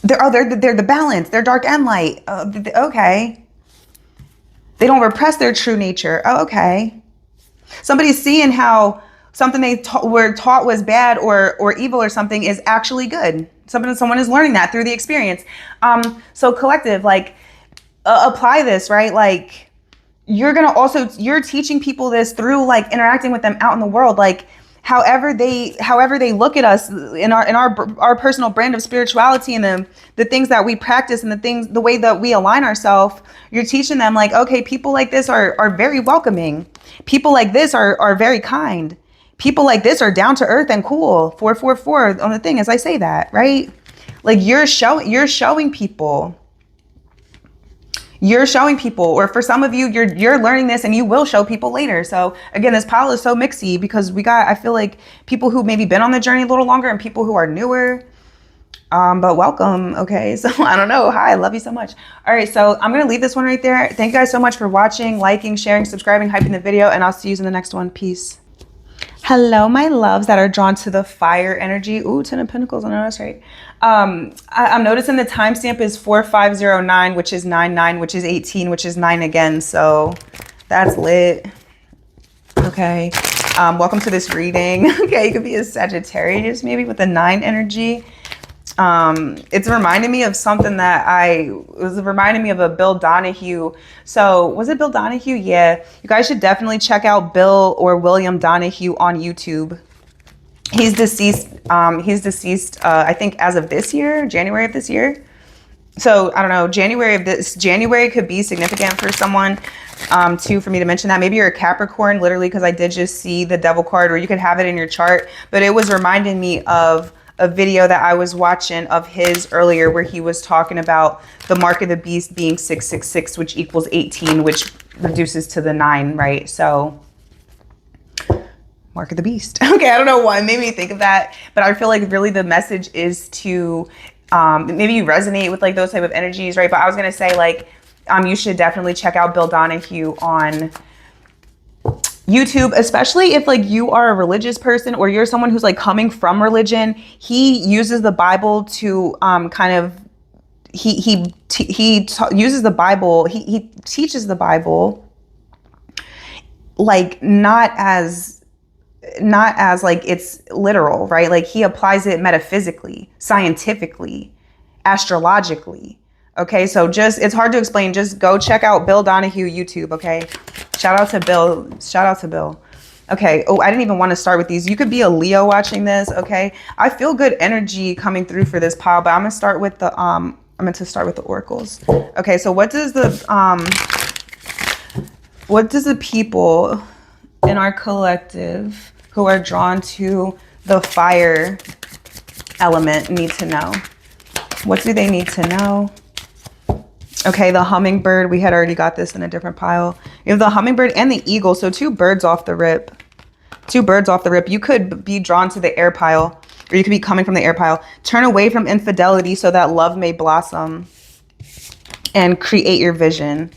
They're the balance. They're dark and light. Okay. They don't repress their true nature. Oh, okay. Somebody's seeing how something they were taught was bad or evil or something is actually good. Someone is learning that through the experience. So collective, like, apply this, right? Like, you're teaching people this through like interacting with them out in the world. Like, however they look at us in our personal brand of spirituality, and the things that we practice, and the way that we align ourselves. You're teaching them like, okay, people like this are very welcoming. People like this are very kind. People like this are down to earth and cool. 444 on the thing as I say that, right? Like you're showing people. You're showing people, or for some of you, you're learning this and you will show people later. So again, this pile is so mixy because I feel like people who maybe been on the journey a little longer and people who are newer. But welcome. Okay. So I don't know. Hi, I love you so much. All right. So I'm going to leave this one right there. Thank you guys so much for watching, liking, sharing, subscribing, hyping the video, and I'll see you in the next one. Peace. Hello, my loves that are drawn to the fire energy. Ooh, 10 of Pentacles. I know that's right. I'm noticing the timestamp is 4509, which is 99, which is 18, which is 9 again. So that's lit. Okay. Welcome to this reading. Okay, you could be a Sagittarius maybe with a 9 energy. It's reminding me of something it was reminding me of a Bill Donahue. So was it Bill Donahue? Yeah. You guys should definitely check out Bill or William Donahue on YouTube. He's deceased. I think as of this year, January of this year. So I don't know, January could be significant for someone, too, for me to mention that. Maybe you're a Capricorn, literally, because I did just see the Devil card, or you could have it in your chart, but it was reminding me of a video that I was watching of his earlier, where he was talking about the mark of the beast being 666, which equals 18, which reduces to the 9, right? So mark of the beast. Okay, I don't know why it made me think of that, but I feel like really the message is to maybe you resonate with like those type of energies, right? But I was gonna say like you should definitely check out Bill Donahue on YouTube, especially if like you are a religious person or you're someone who's like coming from religion. He uses the Bible to kind of uses the Bible. He teaches the Bible like not as like it's literal, right? Like he applies it metaphysically, scientifically, astrologically. Okay, so it's hard to explain. Just go check out Bill Donahue YouTube, okay? Shout out to Bill. Shout out to Bill. Okay, oh, I didn't even want to start with these. You could be a Leo watching this, okay? I feel good energy coming through for this pile, but I'm gonna start with the I'm going to start with the oracles. Okay, so what does the people in our collective who are drawn to the fire element need to know? What do they need to know? Okay, the hummingbird, we had already got this in a different pile. You have the hummingbird and the eagle, so 2 birds off the rip. 2 birds off the rip. You could be drawn to the air pile, or you could be coming from the air pile. Turn away from infidelity so that love may blossom and create your vision.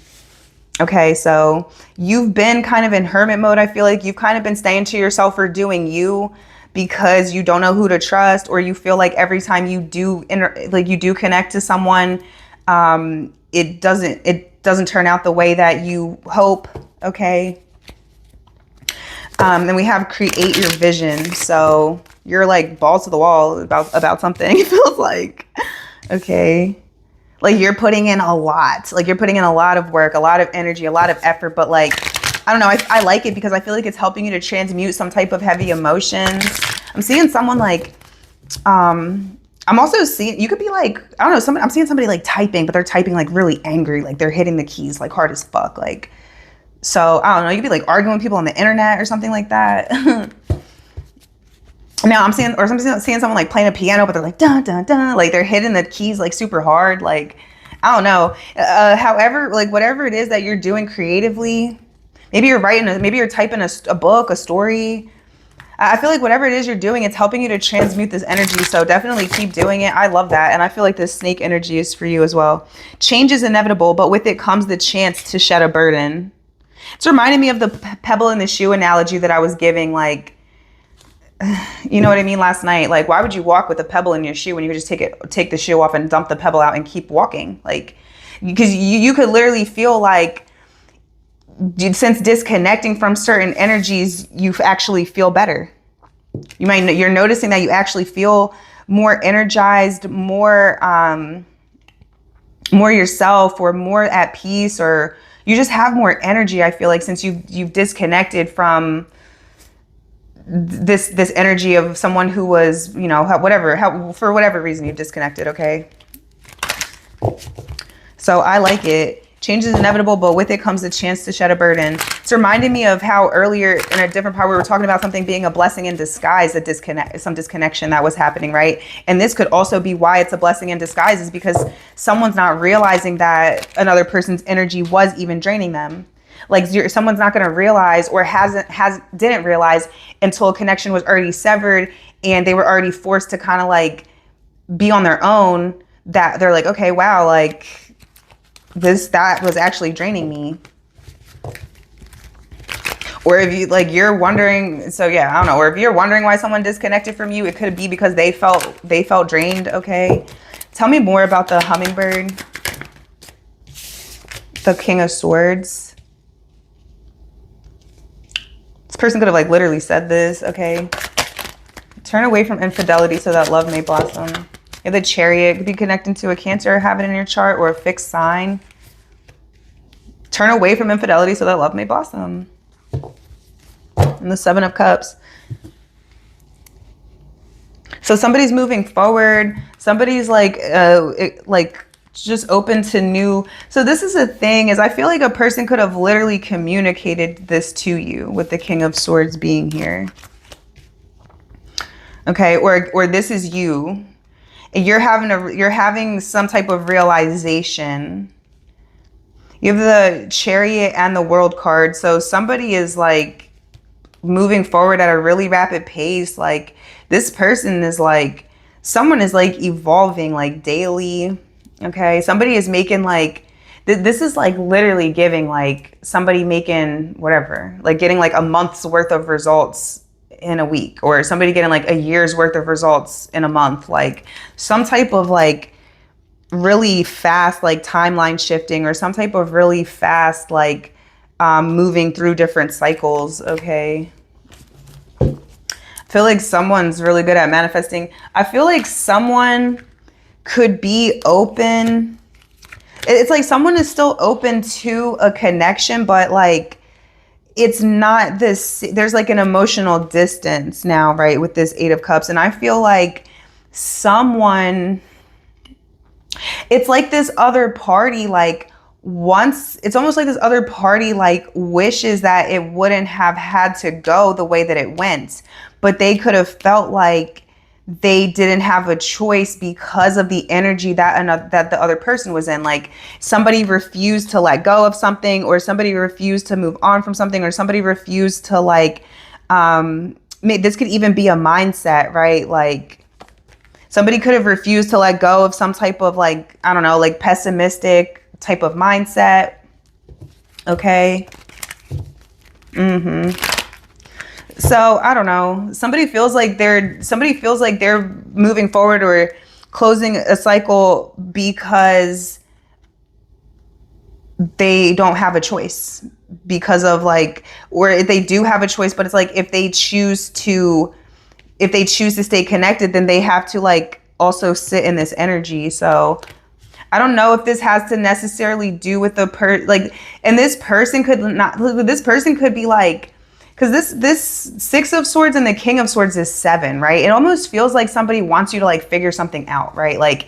Okay, so you've been kind of in hermit mode. I feel like you've kind of been staying to yourself or doing you because you don't know who to trust, or you feel like every time you do connect to someone, it doesn't turn out the way that you hope. Okay. Then we have create your vision. So you're like balls to the wall about something. It feels like, okay. Like you're putting in a lot, like you're putting in a lot of work, a lot of energy, a lot of effort, but like, I don't know. I like it because I feel like it's helping you to transmute some type of heavy emotions. I'm seeing someone like, I'm also seeing, you could be like, I don't know, I'm seeing somebody like typing, but they're typing like really angry, like they're hitting the keys like hard as fuck. Like, so I don't know, you could be like arguing with people on the internet or something like that. Now I'm seeing someone like playing a piano, but they're like, dun, dun, dun, like they're hitting the keys like super hard. Like, I don't know. However, like whatever it is that you're doing creatively, maybe you're maybe you're typing a book, a story. I feel like whatever it is you're doing, it's helping you to transmute this energy. So definitely keep doing it. I love that. And I feel like this snake energy is for you as well. Change is inevitable, but with it comes the chance to shed a burden. It's reminding me of the pebble in the shoe analogy that I was giving, like, you know what I mean, last night. Like, why would you walk with a pebble in your shoe when you could just take the shoe off and dump the pebble out and keep walking? Like, because you could literally feel like, since disconnecting from certain energies, you actually feel better. You're noticing that you actually feel more energized, more yourself, or more at peace, or you just have more energy. I feel like since you've disconnected from this energy of someone who was, you know, for whatever reason you disconnected, okay? So I like it. Change is inevitable, but with it comes the chance to shed a burden. It's reminding me of how earlier in a different part we were talking about something being a blessing in disguise, some disconnection that was happening, right? And this could also be why it's a blessing in disguise, is because someone's not realizing that another person's energy was even draining them. Like someone's not going to realize, or didn't realize until a connection was already severed and they were already forced to kind of like be on their own, that they're like, okay, wow, like that was actually draining me. Or if you like, you're wondering, so yeah, I don't know. Or if you're wondering why someone disconnected from you, it could be because they felt drained. Okay. Tell me more about the hummingbird, the King of Swords. This person could have like literally said this. Okay. Turn away from infidelity so that love may blossom. If the Chariot could be connecting to a Cancer, have it in your chart, or a fixed sign. Turn away from infidelity so that love may blossom. And the Seven of Cups. So somebody's moving forward. Somebody's like just open to new. So this is a thing, is I feel like a person could have literally communicated this to you with the King of Swords being here. Okay, or this is you. You're having some type of realization. You have the Chariot and the World card. So somebody is like moving forward at a really rapid pace. Like this person is like, someone is like evolving like daily. Okay. Somebody is making like, this is like literally giving like somebody making whatever, like getting like a month's worth of results in a week, or somebody getting like a year's worth of results in a month, like some type of like really fast like timeline shifting, or some type of really fast like moving through different cycles. Okay. I feel like someone's really good at manifesting. I feel like someone could be open. It's like someone is still open to a connection, but like it's not this, there's like an emotional distance now, right, with this Eight of Cups. And I feel like someone, it's like this other party, like it's almost like this other party like wishes that it wouldn't have had to go the way that it went, but they could have felt like they didn't have a choice because of the energy that the other person was in. Like somebody refused to let go of something, or somebody refused to move on from something, or somebody refused to like, this could even be a mindset, right? Like somebody could have refused to let go of some type of like, I don't know, like pessimistic type of mindset. Okay. So I don't know, somebody feels like they're moving forward or closing a cycle because they don't have a choice, because of like, or they do have a choice, but it's like if they choose to stay connected, then they have to like also sit in this energy. So I don't know if this has to necessarily do with the like, and this person could be like, because this Six of Swords and the King of Swords is 7, right? It almost feels like somebody wants you to like figure something out, right? Like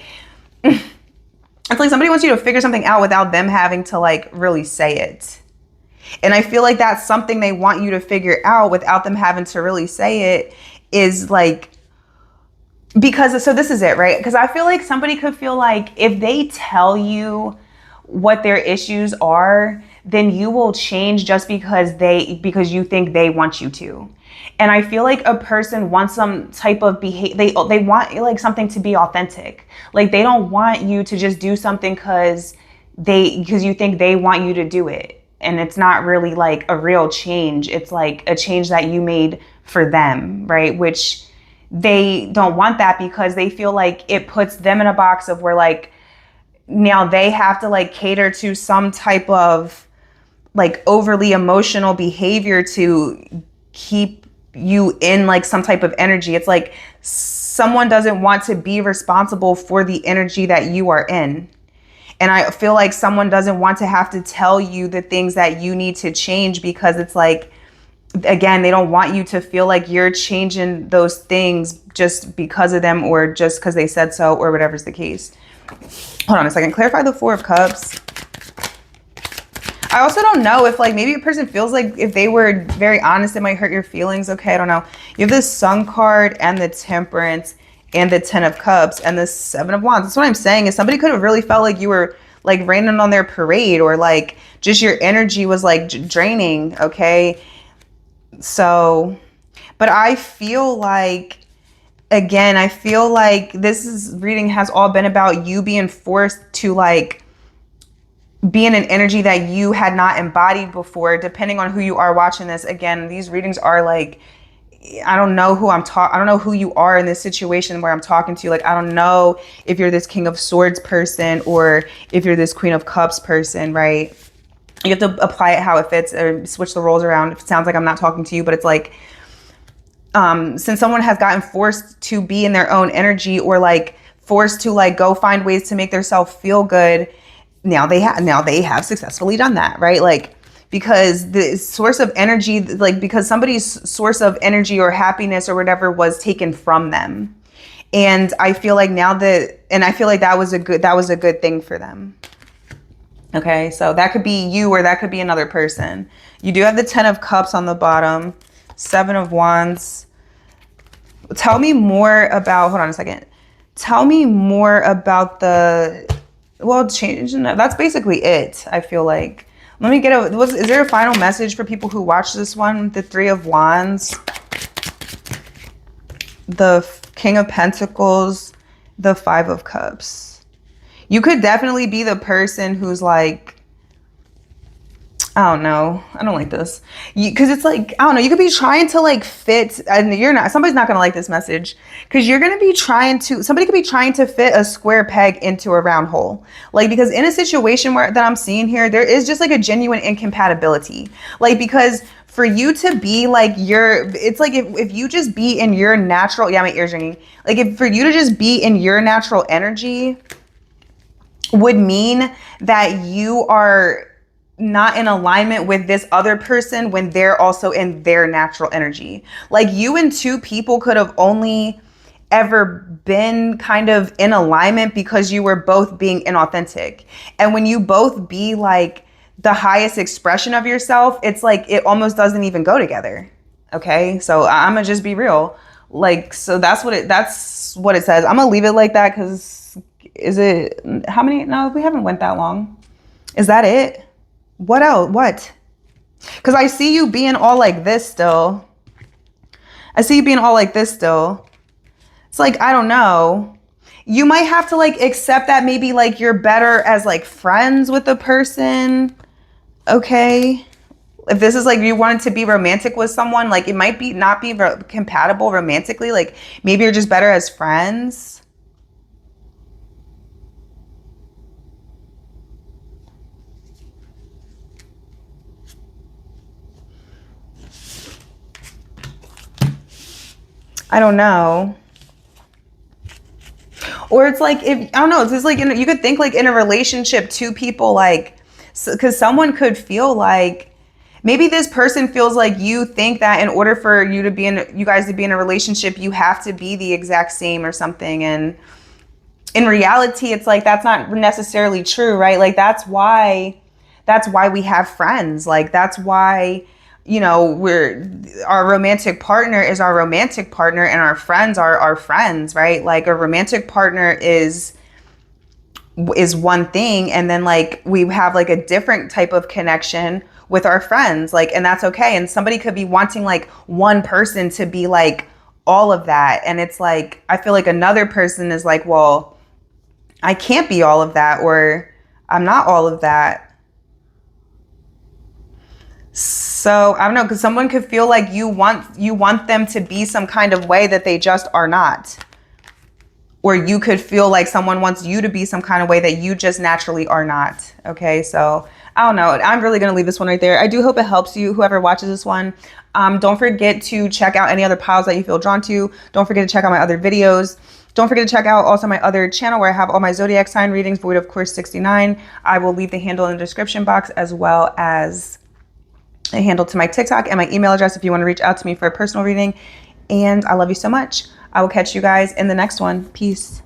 it's like somebody wants you to figure something out without them having to like really say it. And I feel like that's something they want you to figure out without them having to really say it, is like, because, so this is it, right? Because I feel like somebody could feel like if they tell you what their issues are, then you will change just because you think they want you to. And I feel like a person wants some type of behavior. They want like something to be authentic. Like they don't want you to just do something because you think they want you to do it. And it's not really like a real change. It's like a change that you made for them, right? Which they don't want that, because they feel like it puts them in a box of where like now they have to like cater to some type of like overly emotional behavior to keep you in like some type of energy. It's like someone doesn't want to be responsible for the energy that you are in. And I feel like someone doesn't want to have to tell you the things that you need to change, because it's like again, they don't want you to feel like you're changing those things just because of them or just because they said so or whatever's the case. Hold on a second. Clarify the Four of Cups. I also don't know if like maybe a person feels like if they were very honest, it might hurt your feelings. Okay, I don't know. You have the Sun card and the Temperance and the Ten of Cups and the Seven of Wands. That's what I'm saying is somebody could have really felt like you were like raining on their parade or like just your energy was like draining. Okay. So, but I feel like, again, I feel like reading has all been about you being forced to like be in an energy that you had not embodied before, depending on who you are watching this. Again, these readings are like, I don't know who I don't know who you are in this situation where I'm talking to you. Like, I don't know if you're this King of Swords person or if you're this Queen of Cups person, right? You have to apply it how it fits or switch the roles around. It sounds like I'm not talking to you, but it's like, since someone has gotten forced to be in their own energy or like forced to like go find ways to make themselves feel good, now they have successfully done that, right? Like, because the source of energy, like because somebody's source of energy or happiness or whatever was taken from them. And I feel like that was a good thing for them. Okay, so that could be you or that could be another person. You do have the Ten of Cups on the bottom, Seven of Wands. Tell me more about, hold on a second. Tell me more about that's basically it, I feel like. Let me is there a final message for people who watch this one? The Three of Wands, the King of Pentacles, the Five of Cups. You could definitely be the person who's like, I don't know. I don't like this. Because it's like, I don't know. You could be trying to like fit, and somebody's not going to like this message. Because somebody could be trying to fit a square peg into a round hole. Like, because in a situation that I'm seeing here, there is just like a genuine incompatibility. Like, because for you to be like it's like if you just be in your natural, yeah, my ear's ringing. Like, for you to just be in your natural energy would mean that you are not in alignment with this other person when they're also in their natural energy. Like, you and two people could have only ever been kind of in alignment because you were both being inauthentic. And when you both be like the highest expression of yourself, it's like it almost doesn't even go together. Okay, so I'm gonna just be real. Like, so that's what it says. I'm gonna leave it like that because no, we haven't went that long. Is that it? What else? What? Because I see you being all like this still. It's like, I don't know. You might have to like accept that maybe like you're better as like friends with the person. Okay. If this is like you wanted to be romantic with someone, like it might be not be compatible romantically. Like maybe you're just better as friends. I don't know. Or it's like, I don't know, it's just like, you could think like in a relationship, two people like, because someone could feel like, maybe this person feels like you think that in order for you guys to be in a relationship, you have to be the exact same or something. And in reality, it's like, that's not necessarily true, right? Like, that's why we have friends. Like, that's why, our romantic partner is our romantic partner and our friends are our friends, right? Like, a romantic partner is one thing. And then like, we have like a different type of connection with our friends, like, and that's okay. And somebody could be wanting like one person to be like all of that. And it's like, I feel like another person is like, well, I can't be all of that, or I'm not all of that. So I don't know, because someone could feel like you want them to be some kind of way that they just are not. Or you could feel like someone wants you to be some kind of way that you just naturally are not. Okay, so I don't know. I'm really going to leave this one right there. I do hope it helps you, whoever watches this one. Don't forget to check out any other piles that you feel drawn to. Don't forget to check out my other videos. Don't forget to check out also my other channel where I have all my zodiac sign readings, void of course 69. I will leave the handle in the description box, as well as a handle to my TikTok and my email address if you want to reach out to me for a personal reading. And I love you so much. I will catch you guys in the next one. Peace.